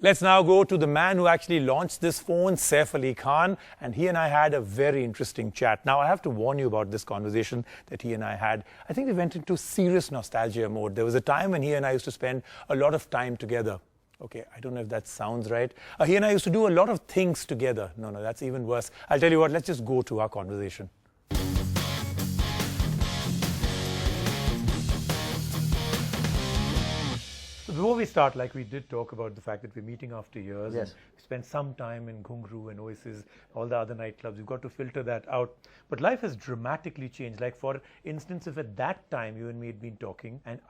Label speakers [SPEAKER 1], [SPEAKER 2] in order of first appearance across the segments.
[SPEAKER 1] Let's now go to the man who actually launched this phone, Saif Ali Khan, and he and I had a very interesting chat. Now, I have to warn you about this conversation that he and I had. I think we went into serious nostalgia mode. There was a time when he and I used to spend a lot of time together. Okay, I don't know if that sounds right. He and I used to do a lot of things together. No, that's even worse. I'll tell you what, let's just go to our conversation. Before we start, like we did talk about the fact that we're meeting after years.
[SPEAKER 2] Yes.
[SPEAKER 1] We spent some time in Ghungru and Oasis, all the other nightclubs. We've got to filter that out. But life has dramatically changed. Like, for instance, if at that time you and me had been talking and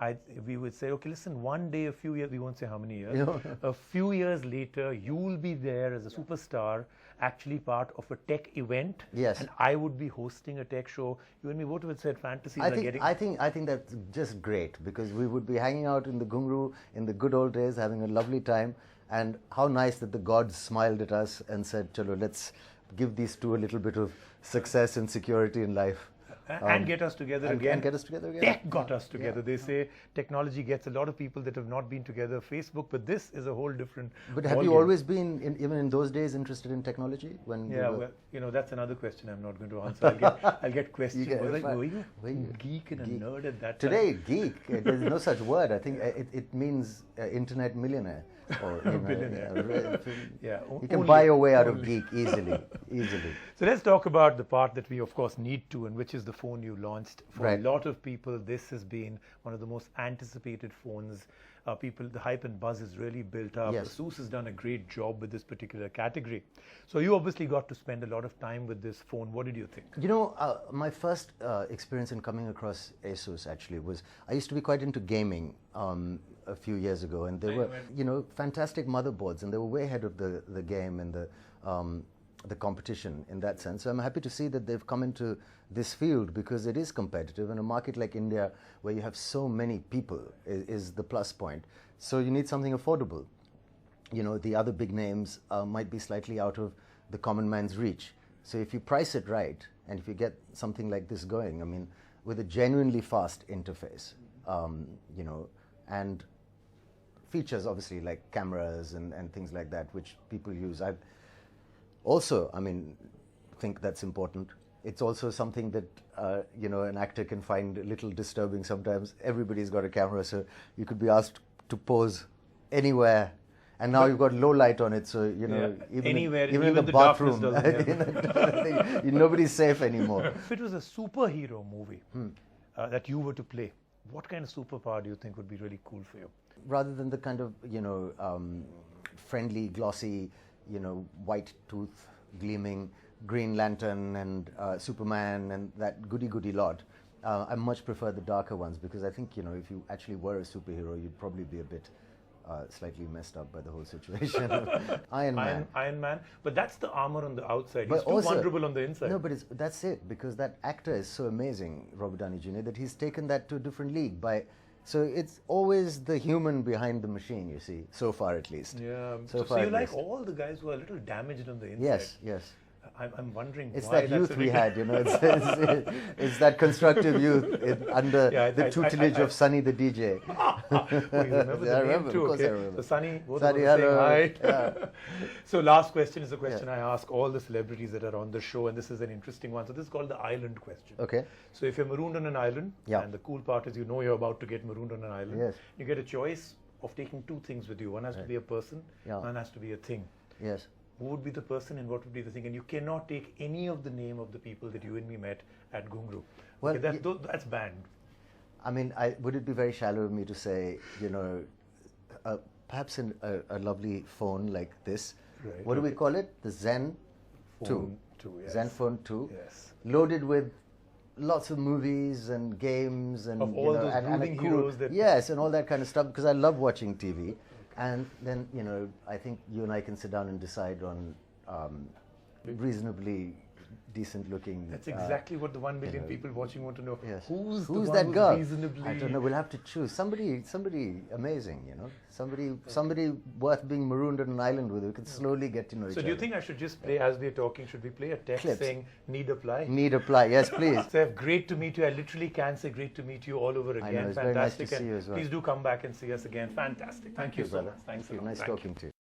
[SPEAKER 1] we would say, okay, listen, one day, a few years, we won't say how many years, a few years later, you will be there as a superstar, actually part of a tech event.
[SPEAKER 2] Yes.
[SPEAKER 1] And I would be hosting a tech show. You and me both would have said fantasies
[SPEAKER 2] I
[SPEAKER 1] are getting...
[SPEAKER 2] I think that's just great, because we would be hanging out in the Ghungru in the good old days, having a lovely time. And how nice that the gods smiled at us and said, chalo, let's give these two a little bit of success and security in life.
[SPEAKER 1] And get us together again.
[SPEAKER 2] And get us together again.
[SPEAKER 1] Tech got us together. They say technology gets a lot of people that have not been together. Facebook, but this is a whole different.
[SPEAKER 2] But have you always been, even in those days, interested in technology?
[SPEAKER 1] Well, that's another question I'm not going to answer. I'll get questions. Were you a geek and a nerd at that time?
[SPEAKER 2] Today, geek, there's no such word. I think it means internet millionaire. Or
[SPEAKER 1] billionaire.
[SPEAKER 2] You can buy your way out of geek easily.
[SPEAKER 1] So let's talk about the part that we of course need to, and which is the phone you launched. For
[SPEAKER 2] a
[SPEAKER 1] lot of people, this has been one of the most anticipated phones. The hype and buzz is really built up.
[SPEAKER 2] Yes.
[SPEAKER 1] Asus has done a great job with this particular category. So you obviously got to spend a lot of time with this phone. What did you think?
[SPEAKER 2] You know, my first experience in coming across Asus actually was, I used to be quite into gaming a few years ago, and they were, fantastic motherboards, and they were way ahead of the game and the competition in that sense. So I'm happy to see that they've come into this field, because it is competitive, and a market like India, where you have so many people, is the plus point. So you need something affordable. The other big names might be slightly out of the common man's reach. So if you price it right, and if you get something like this going, I mean, with a genuinely fast interface, and features obviously like cameras and things like that, which people use. I also, think that's important. It's also something that, an actor can find a little disturbing sometimes. Everybody's got a camera, so you could be asked to pose anywhere. And now you've got low light on it, so, even in the bathroom, nobody's safe anymore.
[SPEAKER 1] If it was a superhero movie that you were to play, what kind of superpower do you think would be really cool for you?
[SPEAKER 2] Rather than the kind of, friendly, glossy, white tooth gleaming Green Lantern and Superman and that goody lot, I much prefer the darker ones, because I think, if you actually were a superhero, you'd probably be a bit slightly messed up by the whole situation. Iron Man. But that's the armor on the outside. He's too vulnerable on the inside. No, but that's it, because that actor is so amazing, Robert Downey Jr., that he's taken that to a different league. So it's always the human behind the machine, you see, so far at least.
[SPEAKER 1] Yeah. So you like all the guys who are a little damaged on the inside.
[SPEAKER 2] Yes.
[SPEAKER 1] I'm wondering
[SPEAKER 2] it's
[SPEAKER 1] why
[SPEAKER 2] that youth we had, it's that constructive youth under the tutelage of Sunny the DJ.
[SPEAKER 1] You remember the name too?
[SPEAKER 2] Of course I remember.
[SPEAKER 1] So Sunny,
[SPEAKER 2] hello.
[SPEAKER 1] Right. Yeah. So last question is a question I ask all the celebrities that are on the show, and this is an interesting one. So this is called the island question.
[SPEAKER 2] Okay.
[SPEAKER 1] So if you're marooned on an island, and the cool part is you're about to get marooned on an island, you get a choice of taking two things with you. One has to be a person, one has to be a thing.
[SPEAKER 2] Yes.
[SPEAKER 1] Who would be the person and what would be the thing? And you cannot take any of the name of the people that you and me met at Ghungru.
[SPEAKER 2] Well,
[SPEAKER 1] okay, that's banned.
[SPEAKER 2] Would it be very shallow of me to say, perhaps a lovely phone like this? Right. What do we call it? The Zen 2. ZenFone 2.
[SPEAKER 1] Yes.
[SPEAKER 2] Loaded with lots of movies and games and
[SPEAKER 1] of all those brooding heroes.
[SPEAKER 2] Yes, and all that kind of stuff, because I love watching TV. And then, I think you and I can sit down and decide on reasonably decent looking.
[SPEAKER 1] That's exactly what the 1 million people watching want to know.
[SPEAKER 2] Yes.
[SPEAKER 1] Who's
[SPEAKER 2] that girl?
[SPEAKER 1] Reasonably...
[SPEAKER 2] I don't know. We'll have to choose somebody amazing. Somebody worth being marooned on an island with. We can slowly get to know each other.
[SPEAKER 1] So do you think I should just play, as we're talking, should we play a text saying need apply?
[SPEAKER 2] Need apply. Yes, please.
[SPEAKER 1] Saif, great to meet you. I literally can say great to meet you all over again.
[SPEAKER 2] I know, it's
[SPEAKER 1] fantastic.
[SPEAKER 2] very nice to see you as well.
[SPEAKER 1] Please do come back and see us again. Fantastic. Thank you so much.
[SPEAKER 2] Thanks a lot. Nice talking to you.